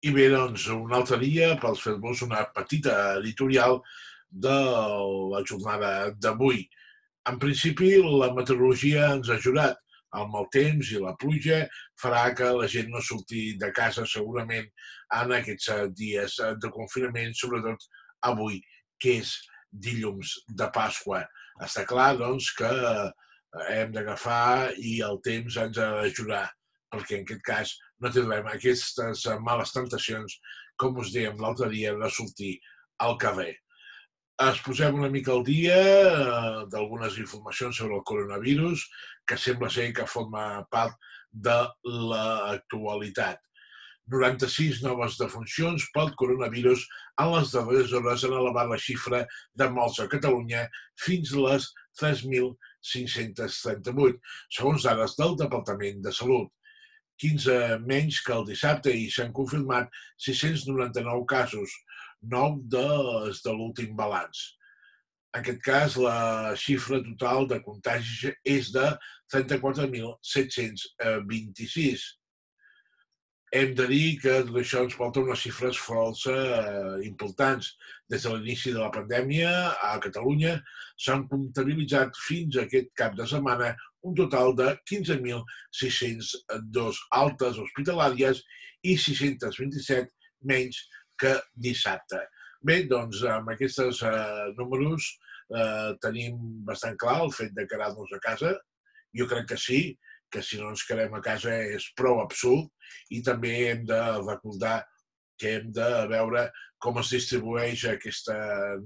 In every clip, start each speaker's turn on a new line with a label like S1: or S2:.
S1: I bé, doncs, un altre dia per fer-vos una petita editorial de la jornada d'avui. En principi, la meteorologia ens ha ajudat. El mal temps i la pluja farà que la gent no surti de casa segurament en aquests dies de confinament, sobretot avui, que és dilluns de Pasqua. Està clar, doncs, que hem d'agafar i el temps ens ha d'ajudar, perquè en aquest cas no tindrem aquestes males tentacions, com us dèiem l'altre dia, de sortir al carrer. Es posem una mica al dia d'algunes informacions sobre el coronavirus, que sembla ser que forma part de l'actualitat. 96 noves defuncions pel coronavirus en les darreres hores han elevat la xifra de morts a Catalunya fins a les 3.538, segons dades del Departament de Salut. 15 menys que el dissabte i s'han confirmat 699 casos, 9 des de l'últim balanç. En aquest cas, la xifra total de contagis és de 34.726. Hem de dir que tot això ens porta unes xifres força importants. Des de l'inici de la pandèmia a Catalunya s'han comptabilitzat fins a aquest cap de setmana un total de 15.602 altes hospitalàries i 627 menys que dissabte. Bé, doncs amb aquests números tenim bastant clar el fet de quedar-nos a casa. Jo crec que si no ens quedem a casa és prou absurd, i també hem de recordar que hem de veure com es distribueix aquesta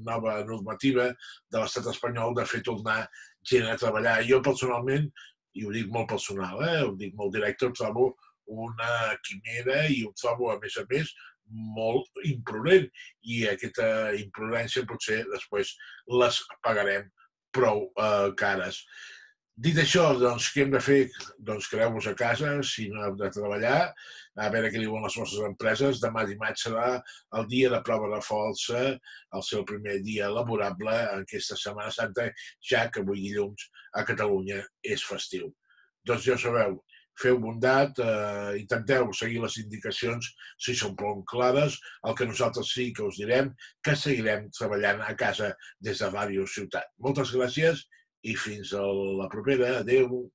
S1: nova normativa de l'estat espanyol de fer tornar gent a treballar. Jo personalment, i ho dic molt personal, ho dic molt directe, ho trobo una quimera i ho trobo, a més, molt imprudent. I aquesta imprudència potser després les pagarem prou cares. Dit això, doncs, què hem de fer? Doncs quedeu-vos a casa, si no heu de treballar, a veure què diuen les vostres empreses. Demà dimarts serà el dia de prova de força, el seu primer dia laborable en aquesta Setmana Santa, ja que avui dilluns a Catalunya és festiu. Doncs ja sabeu, feu bondat, intenteu seguir les indicacions si són prou clares. El que nosaltres sí que us direm, que seguirem treballant a casa des de Ràdio Ciutat. Moltes gràcies i fins a la propera. Adéu.